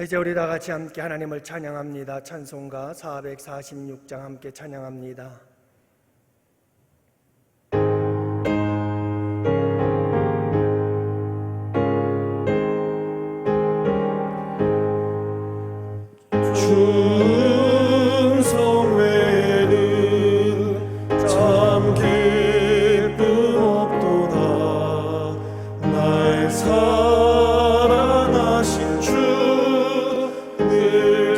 이제 우리 다 같이 함께 하나님을 찬양합니다. 찬송가 446장 함께 찬양합니다. 충성 외에는 참 기쁨 없도다. 날 사랑하신 주 늘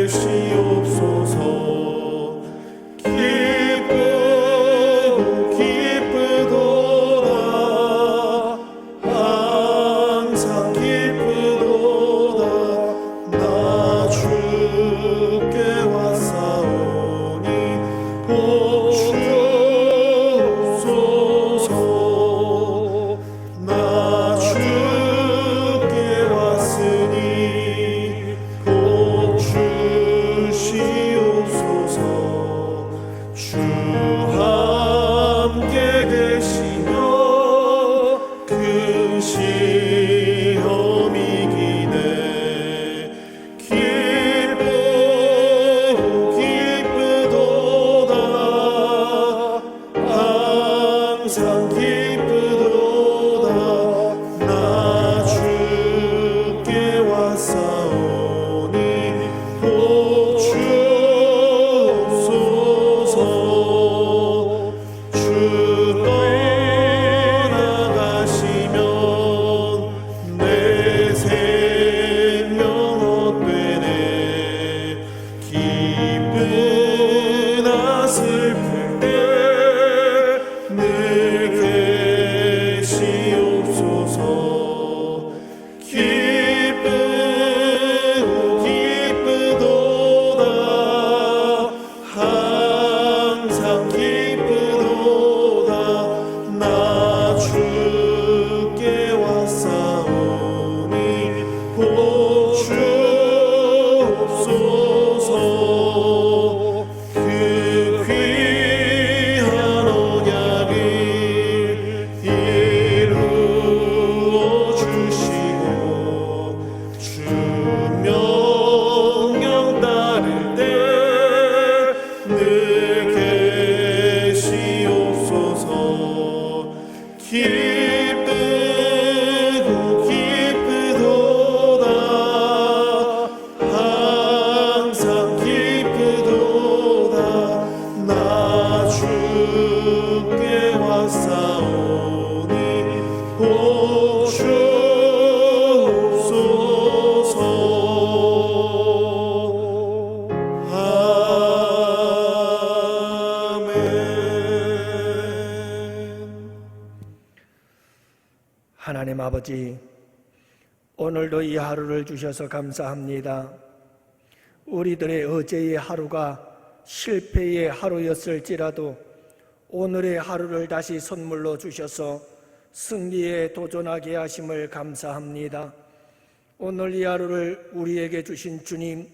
계시옵소서. 기쁘도다. 항상 기쁘도다. 나 주께 왔사오니 복 주옵소서. 나 주께 왔으니 복 주시옵소서. 주 함께 계시며 큰 시험이 기네. 기쁘도다. 항상 기쁘도다. 나 주께 왔사오니 복 주옵소서. 주 떠나가시면 내 생명 헛되네. 기쁘나 슬플 때 늘 계시옵소서. 기쁘도다. 항상 기쁘도다. 나 주께 왔사오니 복 주옵소서. 그 귀한 언약을 이루어 주시고 주 명령 따를 때 늘 계시옵소서. 기쁘도다. 항상 기쁘도다. 나 주께 왔사오니 복 주옵소서. 아멘. 하나님 아버지, 오늘도 이 하루를 주셔서 감사합니다. 우리들의 어제의 하루가 실패의 하루였을지라도 오늘의 하루를 다시 선물로 주셔서 승리에 도전하게 하심을 감사합니다. 오늘 이 하루를 우리에게 주신 주님,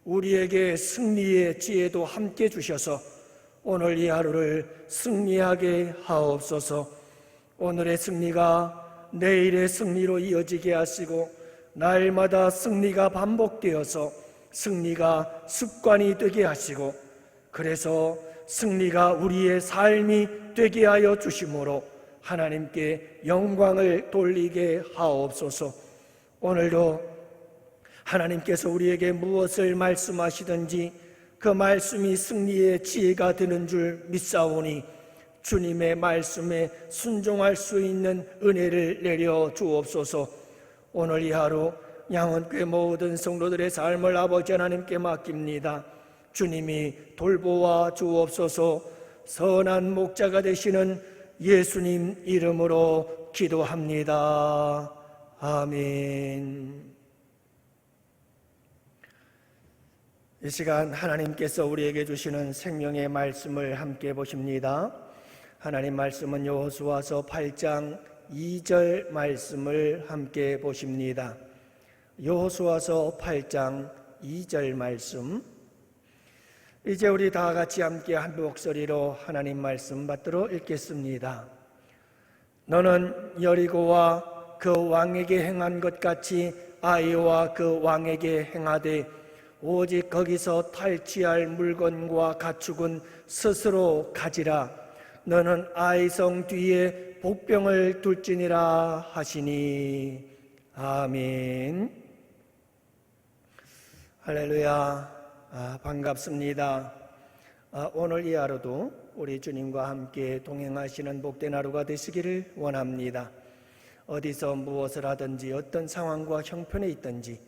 우리에게 승리의 지혜도 함께 주셔서 오늘 이 하루를 승리하게 하옵소서. 오늘의 승리가 내일의 승리로 이어지게 하시고 날마다 승리가 반복되어서 승리가 습관이 되게 하시고 그래서 승리가 우리의 삶이 되게 하여 주심으로 하나님께 영광을 돌리게 하옵소서. 오늘도 하나님께서 우리에게 무엇을 말씀하시든지 그 말씀이 승리의 지혜가 되는 줄 믿사오니 주님의 말씀에 순종할 수 있는 은혜를 내려 주옵소서. 오늘 이 하루 양원교회 모든 성도들의 삶을 아버지 하나님께 맡깁니다. 주님이 돌보아 주옵소서. 선한 목자가 되시는 예수님 이름으로 기도합니다. 아멘. 이 시간 하나님께서 우리에게 주시는 생명의 말씀을 함께 보십니다. 하나님 말씀은 여호수아서 8장 2절 말씀을 함께 보십니다. 여호수아서 8장 2절 말씀. 이제 우리 다 같이 함께 한 목소리로 하나님 말씀 받들어 읽겠습니다. 너는 여리고와 그 왕에게 행한 것 같이 아이와 그 왕에게 행하되 오직 거기서 탈취할 물건과 가축은 스스로 가지라. 너는 아이성 뒤에 복병을 둘지니라 하시니. 아멘. 할렐루야. 반갑습니다. 오늘 이 하루도 우리 주님과 함께 동행하시는 복된 하루가 되시기를 원합니다. 어디서 무엇을 하든지 어떤 상황과 형편에 있든지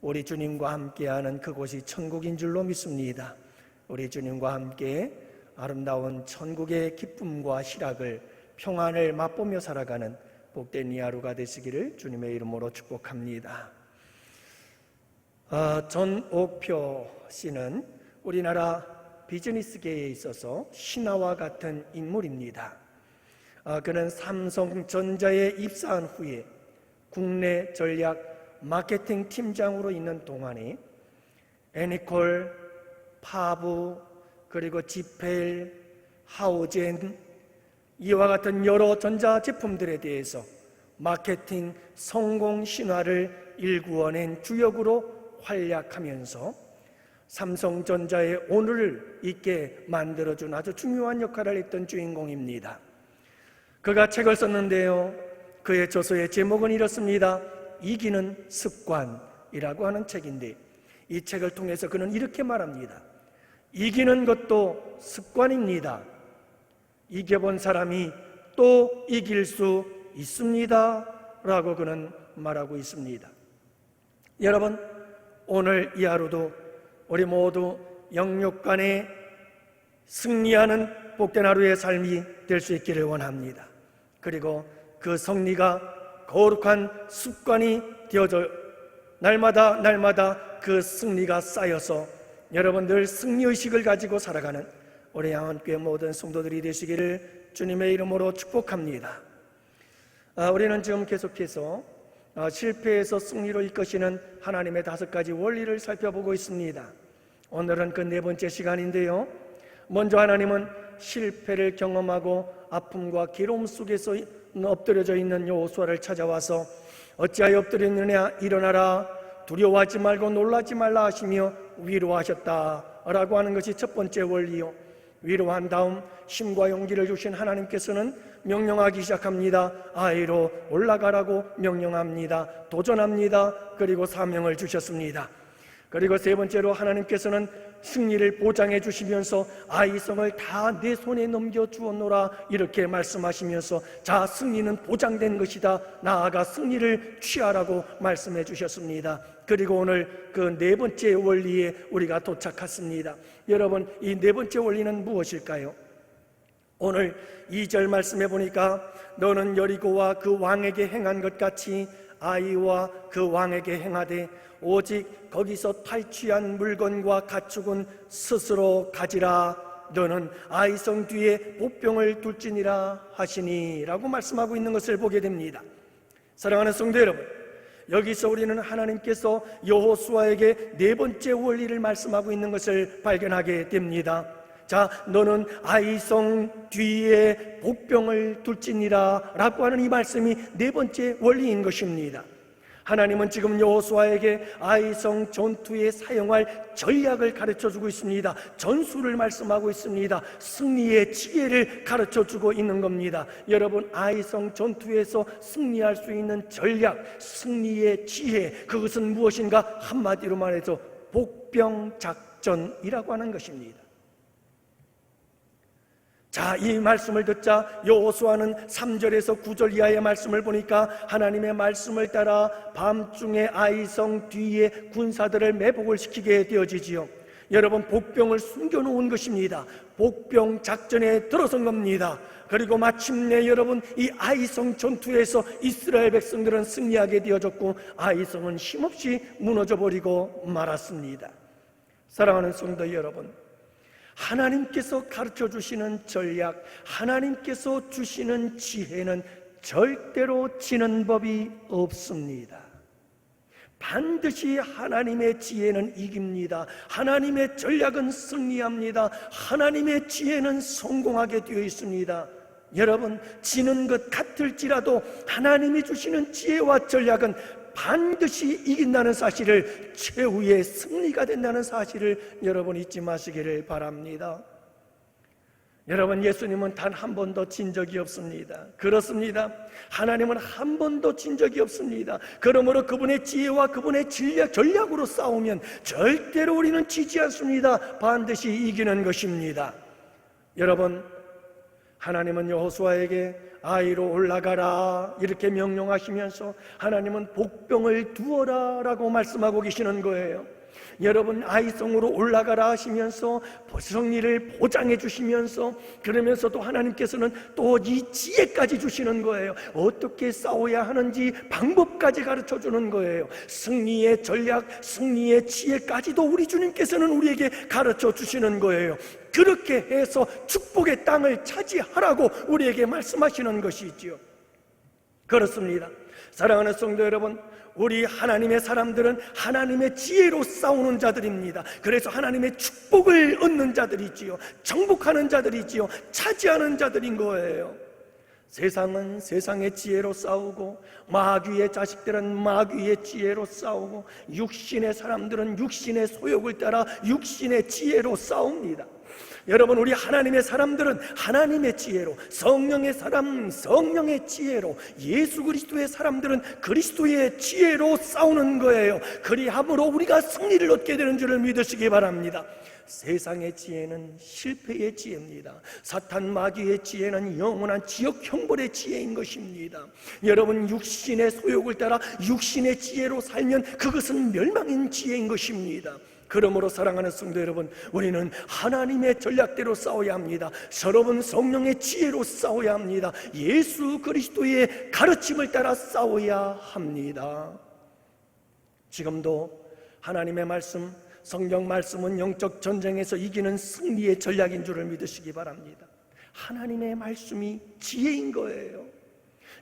우리 주님과 함께하는 그곳이 천국인 줄로 믿습니다. 우리 주님과 함께 아름다운 천국의 기쁨과 희락을, 평안을 맛보며 살아가는 복된 이 하루가 되시기를 주님의 이름으로 축복합니다. 전옥표 씨는 우리나라 비즈니스계에 있어서 신화와 같은 인물입니다. 그는 삼성전자에 입사한 후에 국내 전략 마케팅 팀장으로 있는 동안에 애니콜, 파브, 그리고 지펠, 하우젠 이와 같은 여러 전자제품들에 대해서 마케팅 성공 신화를 일구어낸 주역으로 활약하면서 삼성전자의 오늘을 있게 만들어준 아주 중요한 역할을 했던 주인공입니다. 그가 책을 썼는데요, 그의 저서의 제목은 이렇습니다. 이기는 습관이라고 하는 책인데, 이 책을 통해서 그는 이렇게 말합니다. 이기는 것도 습관입니다. 이겨본 사람이 또 이길 수 있습니다 라고 그는 말하고 있습니다. 여러분, 오늘 이 하루도 우리 모두 영육간에 승리하는 복된 하루의 삶이 될 수 있기를 원합니다. 그리고 그 승리가 거룩한 습관이 되어져 날마다 그 승리가 쌓여서 여러분 늘 승리의식을 가지고 살아가는 우리 양원교회 모든 성도들이 되시기를 주님의 이름으로 축복합니다. 우리는 지금 계속해서 실패에서 승리로 이끄시는 하나님의 5가지 원리를 살펴보고 있습니다. 오늘은 그 4번째 시간인데요, 먼저 하나님은 실패를 경험하고 아픔과 괴로움 속에서 엎드려져 있는 여호수아를 찾아와서 어찌하여 엎드렸느냐, 일어나라, 두려워하지 말고 놀라지 말라 하시며 위로하셨다라고 하는 것이 첫 번째 원리요. 위로한 다음 힘과 용기를 주신 하나님께서는 명령하기 시작합니다. 아이로 올라가라고 명령합니다. 도전합니다. 그리고 사명을 주셨습니다. 그리고 세 번째로 하나님께서는 승리를 보장해 주시면서 아이성을 다 내 손에 넘겨주었노라 이렇게 말씀하시면서 자, 승리는 보장된 것이다, 나아가 승리를 취하라고 말씀해 주셨습니다. 그리고 오늘 그 4번째 원리에 우리가 도착했습니다. 여러분, 이 4번째 원리는 무엇일까요? 오늘 2절 말씀해 보니까 너는 여리고와 그 왕에게 행한 것 같이 아이와 그 왕에게 행하되 오직 거기서 탈취한 물건과 가축은 스스로 가지라. 너는 아이성 뒤에 보병을 둘지니라 하시니 라고 말씀하고 있는 것을 보게 됩니다. 사랑하는 성도 여러분, 여기서 우리는 하나님께서 여호수아에게 4번째 원리를 말씀하고 있는 것을 발견하게 됩니다. 자, 너는 아이성 뒤에 복병을 둘지니라 라고 하는 이 말씀이 4번째 원리인 것입니다. 하나님은 지금 여호수아에게 아이성 전투에 사용할 전략을 가르쳐주고 있습니다. 전술을 말씀하고 있습니다. 승리의 지혜를 가르쳐주고 있는 겁니다. 여러분, 아이성 전투에서 승리할 수 있는 전략, 승리의 지혜, 그것은 무엇인가? 한마디로 말해서 복병작전이라고 하는 것입니다. 자, 이 말씀을 듣자 여호수아는 3절에서 9절 이하의 말씀을 보니까 하나님의 말씀을 따라 밤중에 아이성 뒤에 군사들을 매복을 시키게 되어지지요. 여러분, 복병을 숨겨놓은 것입니다. 복병 작전에 들어선 겁니다. 그리고 마침내 여러분, 이 아이성 전투에서 이스라엘 백성들은 승리하게 되어졌고 아이성은 힘없이 무너져버리고 말았습니다. 사랑하는 성도 여러분, 하나님께서 가르쳐 주시는 전략, 하나님께서 주시는 지혜는 절대로 지는 법이 없습니다. 반드시 하나님의 지혜는 이깁니다. 하나님의 전략은 승리합니다. 하나님의 지혜는 성공하게 되어 있습니다. 여러분, 지는 것 같을지라도 하나님이 주시는 지혜와 전략은 반드시 이긴다는 사실을, 최후의 승리가 된다는 사실을 여러분 잊지 마시기를 바랍니다. 여러분, 예수님은 단 한 번도 진 적이 없습니다. 그렇습니다. 하나님은 한 번도 진 적이 없습니다. 그러므로 그분의 지혜와 그분의 전략으로 싸우면 절대로 우리는 지지 않습니다. 반드시 이기는 것입니다. 여러분, 하나님은 여호수아에게 아이로 올라가라 이렇게 명령하시면서 하나님은 복병을 두어라 라고 말씀하고 계시는 거예요. 여러분, 아이성으로 올라가라 하시면서 승리를 보장해 주시면서, 그러면서도 하나님께서는 또 이 지혜까지 주시는 거예요. 어떻게 싸워야 하는지 방법까지 가르쳐 주는 거예요. 승리의 전략, 승리의 지혜까지도 우리 주님께서는 우리에게 가르쳐 주시는 거예요. 그렇게 해서 축복의 땅을 차지하라고 우리에게 말씀하시는 것이지요. 그렇습니다. 사랑하는 성도 여러분, 우리 하나님의 사람들은 하나님의 지혜로 싸우는 자들입니다. 그래서 하나님의 축복을 얻는 자들이지요, 정복하는 자들이지요, 차지하는 자들인 거예요. 세상은 세상의 지혜로 싸우고, 마귀의 자식들은 마귀의 지혜로 싸우고, 육신의 사람들은 육신의 소욕을 따라 육신의 지혜로 싸웁니다. 여러분, 우리 하나님의 사람들은 하나님의 지혜로, 성령의 사람 성령의 지혜로, 예수 그리스도의 사람들은 그리스도의 지혜로 싸우는 거예요. 그리함으로 우리가 승리를 얻게 되는 줄을 믿으시기 바랍니다. 세상의 지혜는 실패의 지혜입니다. 사탄 마귀의 지혜는 영원한 지옥 형벌의 지혜인 것입니다. 여러분, 육신의 소욕을 따라 육신의 지혜로 살면 그것은 멸망인 지혜인 것입니다. 그러므로 사랑하는 성도 여러분, 우리는 하나님의 전략대로 싸워야 합니다. 여러분, 성령의 지혜로 싸워야 합니다. 예수 그리스도의 가르침을 따라 싸워야 합니다. 지금도 하나님의 말씀, 성경 말씀은 영적 전쟁에서 이기는 승리의 전략인 줄을 믿으시기 바랍니다. 하나님의 말씀이 지혜인 거예요.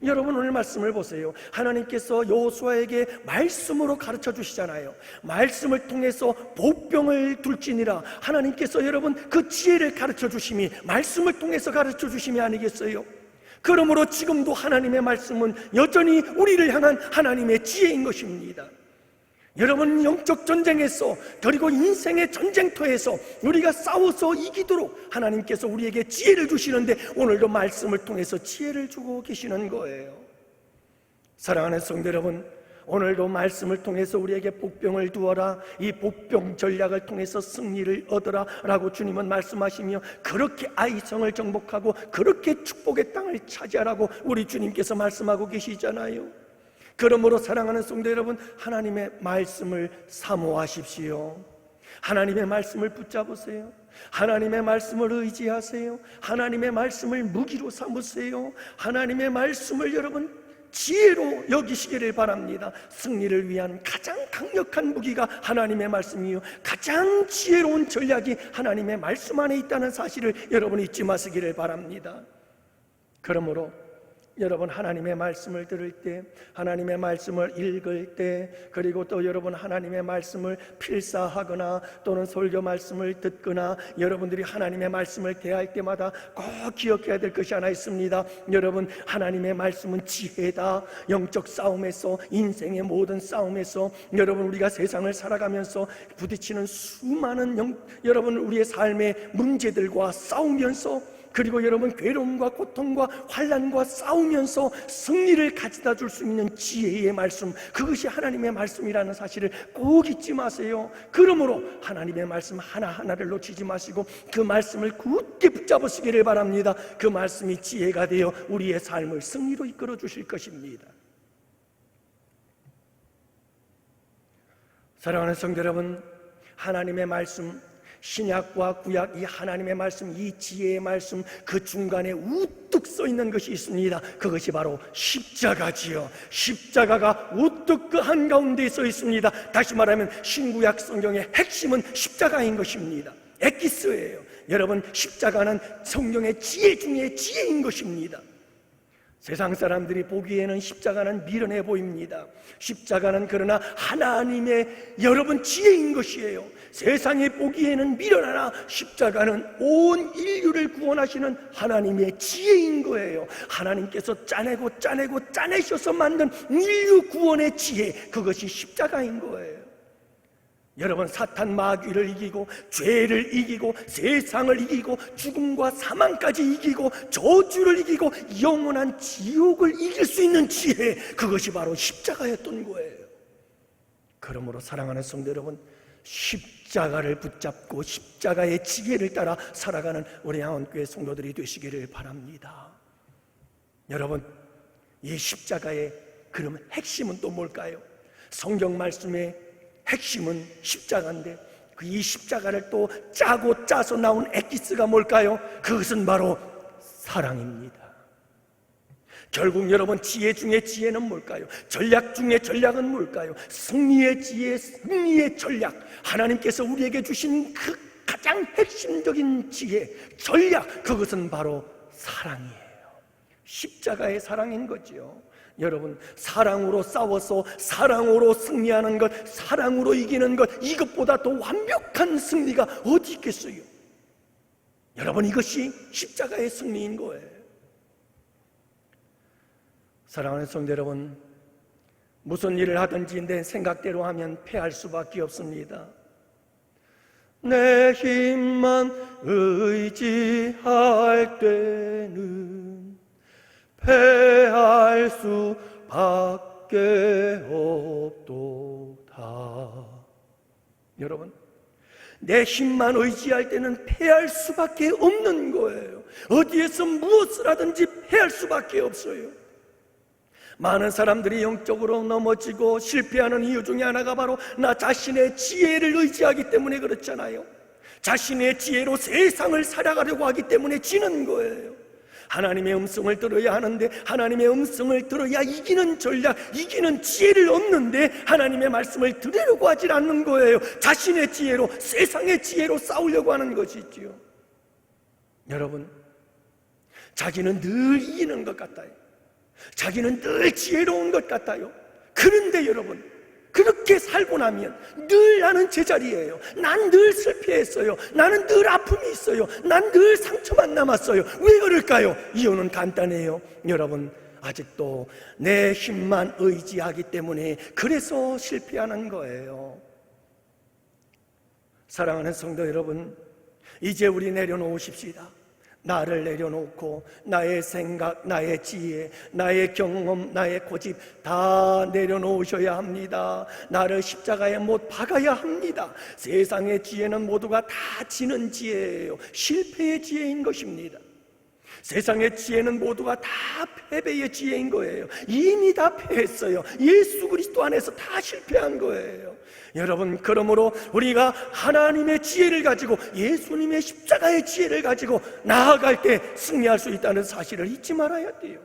여러분, 오늘 말씀을 보세요. 하나님께서 여호수아에게 말씀으로 가르쳐 주시잖아요. 말씀을 통해서 복병을 둘지니라. 하나님께서 여러분 그 지혜를 가르쳐 주심이 말씀을 통해서 가르쳐 주심이 아니겠어요? 그러므로 지금도 하나님의 말씀은 여전히 우리를 향한 하나님의 지혜인 것입니다. 여러분, 영적 전쟁에서, 그리고 인생의 전쟁터에서 우리가 싸워서 이기도록 하나님께서 우리에게 지혜를 주시는데, 오늘도 말씀을 통해서 지혜를 주고 계시는 거예요. 사랑하는 성도 여러분, 오늘도 말씀을 통해서 우리에게 복병을 두어라, 이 복병 전략을 통해서 승리를 얻어라 라고 주님은 말씀하시며, 그렇게 아이성을 정복하고 그렇게 축복의 땅을 차지하라고 우리 주님께서 말씀하고 계시잖아요. 그러므로 사랑하는 성도 여러분, 하나님의 말씀을 사모하십시오. 하나님의 말씀을 붙잡으세요. 하나님의 말씀을 의지하세요. 하나님의 말씀을 무기로 삼으세요. 하나님의 말씀을 여러분 지혜로 여기시기를 바랍니다. 승리를 위한 가장 강력한 무기가 하나님의 말씀이요, 가장 지혜로운 전략이 하나님의 말씀 안에 있다는 사실을 여러분 잊지 마시기를 바랍니다. 그러므로 여러분, 하나님의 말씀을 들을 때, 하나님의 말씀을 읽을 때, 그리고 또 여러분 하나님의 말씀을 필사하거나 또는 설교 말씀을 듣거나, 여러분들이 하나님의 말씀을 대할 때마다 꼭 기억해야 될 것이 하나 있습니다. 여러분, 하나님의 말씀은 지혜다. 영적 싸움에서, 인생의 모든 싸움에서, 여러분 우리가 세상을 살아가면서 부딪히는 수많은 여러분 우리의 삶의 문제들과 싸우면서, 그리고 여러분 괴로움과 고통과 환난과 싸우면서 승리를 가져다 줄 수 있는 지혜의 말씀, 그것이 하나님의 말씀이라는 사실을 꼭 잊지 마세요. 그러므로 하나님의 말씀 하나하나를 놓치지 마시고 그 말씀을 굳게 붙잡으시기를 바랍니다. 그 말씀이 지혜가 되어 우리의 삶을 승리로 이끌어 주실 것입니다. 사랑하는 성도 여러분, 하나님의 말씀, 신약과 구약, 이 하나님의 말씀, 이 지혜의 말씀, 그 중간에 우뚝 서 있는 것이 있습니다. 그것이 바로 십자가지요. 십자가가 우뚝 그 한가운데에 서 있습니다. 다시 말하면 신구약 성경의 핵심은 십자가인 것입니다. 엑기스예요. 여러분, 십자가는 성경의 지혜 중에 지혜인 것입니다. 세상 사람들이 보기에는 십자가는 미련해 보입니다. 십자가는 그러나 하나님의 여러분 지혜인 것이에요. 세상에 보기에는 미련하나 십자가는 온 인류를 구원하시는 하나님의 지혜인 거예요. 하나님께서 짜내셔서 만든 인류 구원의 지혜, 그것이 십자가인 거예요. 여러분, 사탄 마귀를 이기고 죄를 이기고 세상을 이기고 죽음과 사망까지 이기고 저주를 이기고 영원한 지옥을 이길 수 있는 지혜, 그것이 바로 십자가였던 거예요. 그러므로 사랑하는 성도 여러분, 십자가를 붙잡고 십자가의 지혜를 따라 살아가는 우리 양원교회 성도들이 되시기를 바랍니다. 여러분, 이 십자가의 그럼 핵심은 또 뭘까요? 성경 말씀의 핵심은 십자가인데 그 이 십자가를 또 짜서 나온 엑기스가 뭘까요? 그것은 바로 사랑입니다. 결국 여러분, 지혜 중에 지혜는 뭘까요? 전략 중에 전략은 뭘까요? 승리의 지혜, 승리의 전략, 하나님께서 우리에게 주신 그 가장 핵심적인 지혜, 전략, 그것은 바로 사랑이에요. 십자가의 사랑인 거지요. 여러분, 사랑으로 싸워서 사랑으로 승리하는 것, 사랑으로 이기는 것, 이것보다 더 완벽한 승리가 어디 있겠어요? 여러분, 이것이 십자가의 승리인 거예요. 사랑하는 성도 여러분, 무슨 일을 하든지 내 생각대로 하면 패할 수밖에 없습니다. 내 힘만 의지할 때는 패할 수밖에 없도다. 여러분, 내 힘만 의지할 때는 패할 수밖에 없는 거예요. 어디에서 무엇을 하든지 패할 수밖에 없어요. 많은 사람들이 영적으로 넘어지고 실패하는 이유 중에 하나가 바로 나 자신의 지혜를 의지하기 때문에 그렇잖아요. 자신의 지혜로 세상을 살아가려고 하기 때문에 지는 거예요. 하나님의 음성을 들어야 하는데 하나님의 음성을 들어야 이기는 전략, 이기는 지혜를 얻는데 하나님의 말씀을 들으려고 하질 않는 거예요. 자신의 지혜로, 세상의 지혜로 싸우려고 하는 것이지요. 여러분, 자기는 늘 이기는 것 같아요. 자기는 늘 지혜로운 것 같아요. 그런데 여러분, 그렇게 살고 나면 늘 나는 제자리예요. 난 늘 실패했어요. 나는 늘 아픔이 있어요. 난 늘 상처만 남았어요. 왜 그럴까요? 이유는 간단해요. 여러분, 아직도 내 힘만 의지하기 때문에 그래서 실패하는 거예요. 사랑하는 성도 여러분, 이제 우리 내려놓으십시다. 나를 내려놓고 나의 생각, 나의 지혜, 나의 경험, 나의 고집 다 내려놓으셔야 합니다. 나를 십자가에 못 박아야 합니다. 세상의 지혜는 모두가 다 지는 지혜예요. 실패의 지혜인 것입니다. 세상의 지혜는 모두가 다 패배의 지혜인 거예요. 이미 다 패했어요. 예수 그리스도 안에서 다 실패한 거예요. 여러분, 그러므로 우리가 하나님의 지혜를 가지고 예수님의 십자가의 지혜를 가지고 나아갈 때 승리할 수 있다는 사실을 잊지 말아야 돼요.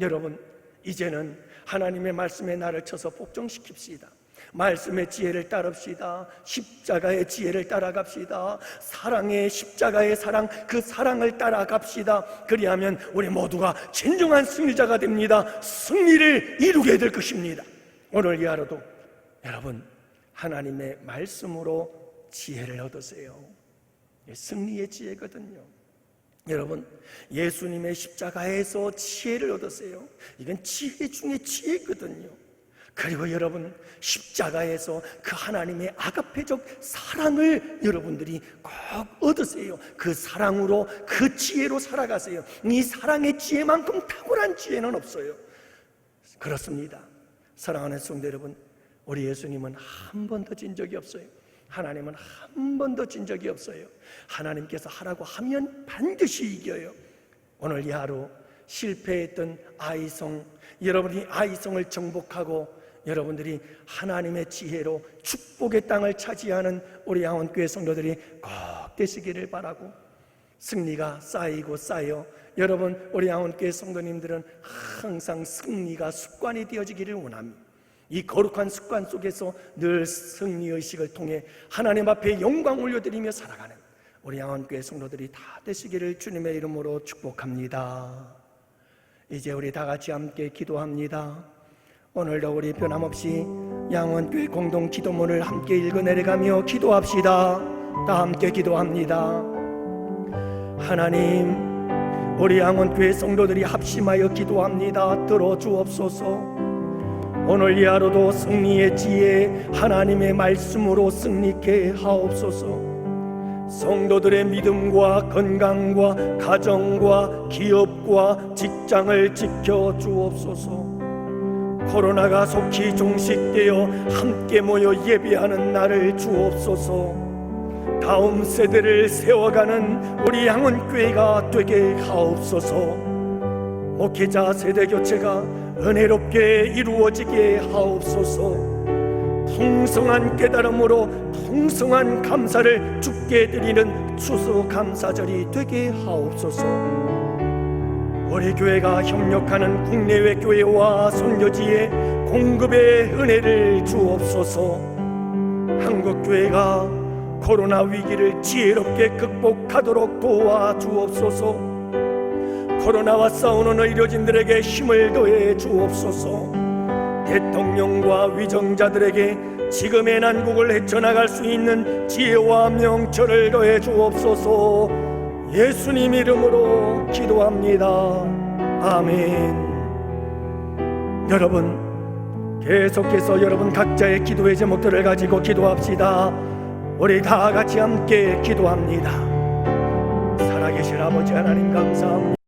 여러분, 이제는 하나님의 말씀에 나를 쳐서 복종시킵시다. 말씀의 지혜를 따릅시다. 십자가의 지혜를 따라갑시다. 사랑의 십자가의 사랑, 그 사랑을 따라갑시다. 그리하면 우리 모두가 진정한 승리자가 됩니다. 승리를 이루게 될 것입니다. 오늘 이 하루도 여러분, 하나님의 말씀으로 지혜를 얻으세요. 승리의 지혜거든요. 여러분, 예수님의 십자가에서 지혜를 얻으세요. 이건 지혜 중에 지혜거든요. 그리고 여러분, 십자가에서 그 하나님의 아가페적 사랑을 여러분들이 꼭 얻으세요. 그 사랑으로, 그 지혜로 살아가세요. 이 사랑의 지혜만큼 탁월한 지혜는 없어요. 그렇습니다. 사랑하는 성도 여러분, 우리 예수님은 한 번도 진 적이 없어요. 하나님은 한 번도 진 적이 없어요. 하나님께서 하라고 하면 반드시 이겨요. 오늘 이 하루 실패했던 아이성, 여러분이 아이성을 정복하고 여러분들이 하나님의 지혜로 축복의 땅을 차지하는 우리 양원교회 성도들이 꼭 되시기를 바라고, 승리가 쌓이고 쌓여 여러분, 우리 양원교회 성도님들은 항상 승리가 습관이 되어지기를 원합니다. 이 거룩한 습관 속에서 늘 승리의식을 통해 하나님 앞에 영광 올려드리며 살아가는 우리 양원교회 성도들이 다 되시기를 주님의 이름으로 축복합니다. 이제 우리 다 같이 함께 기도합니다. 오늘도 우리 변함없이 양원교회 공동 기도문을 함께 읽어내려가며 기도합시다. 다 함께 기도합니다. 하나님, 우리 양원교회 성도들이 합심하여 기도합니다. 들어주옵소서. 오늘 이 하루도 승리의 지혜 하나님의 말씀으로 승리케 하옵소서. 성도들의 믿음과 건강과 가정과 기업과 직장을 지켜 주옵소서. 코로나가 속히 종식되어 함께 모여 예배하는 날을 주옵소서. 다음 세대를 세워가는 우리 양원교회가 되게 하옵소서. 목회자 세대 교체가 은혜롭게 이루어지게 하옵소서. 풍성한 깨달음으로 풍성한 감사를 주께 드리는 추수감사절이 되게 하옵소서. 우리 교회가 협력하는 국내외 교회와 선교지에 공급의 은혜를 주옵소서. 한국교회가 코로나 위기를 지혜롭게 극복하도록 도와주옵소서. 코로나와 싸우는 의료진들에게 힘을 더해 주옵소서. 대통령과 위정자들에게 지금의 난국을 헤쳐나갈 수 있는 지혜와 명철을 더해 주옵소서. 예수님 이름으로 기도합니다. 아멘. 여러분, 계속해서 여러분 각자의 기도의 제목들을 가지고 기도합시다. 우리 다 같이 함께 기도합니다. 살아계신 아버지 하나님 감사합니다.